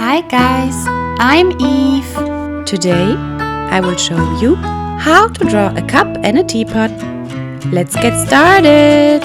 Hi guys, I'm Eve. Today I will show you how to draw a cup and a teapot. Let's get started!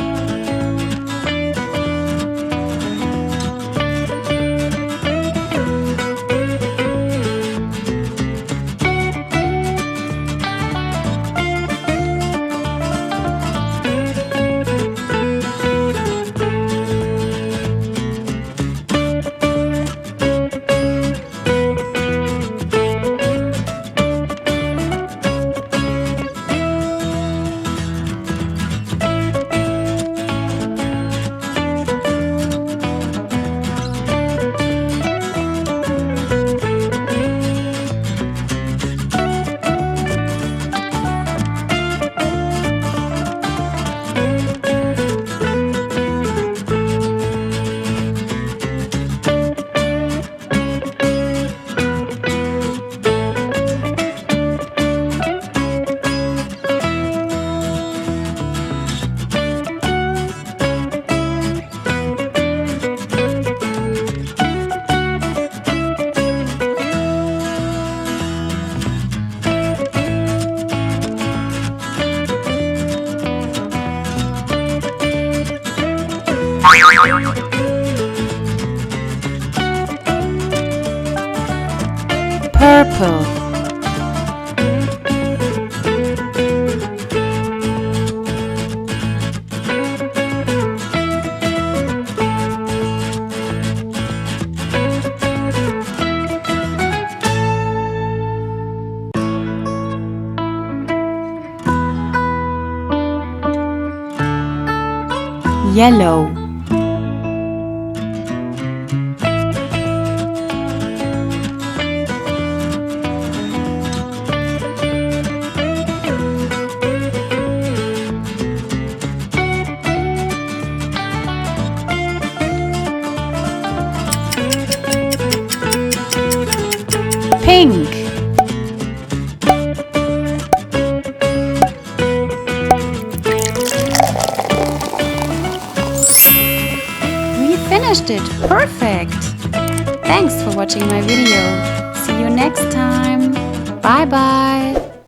Purple, yellow, pink, we finished it! Perfect! Thanks for watching my video. See you next time. Bye bye!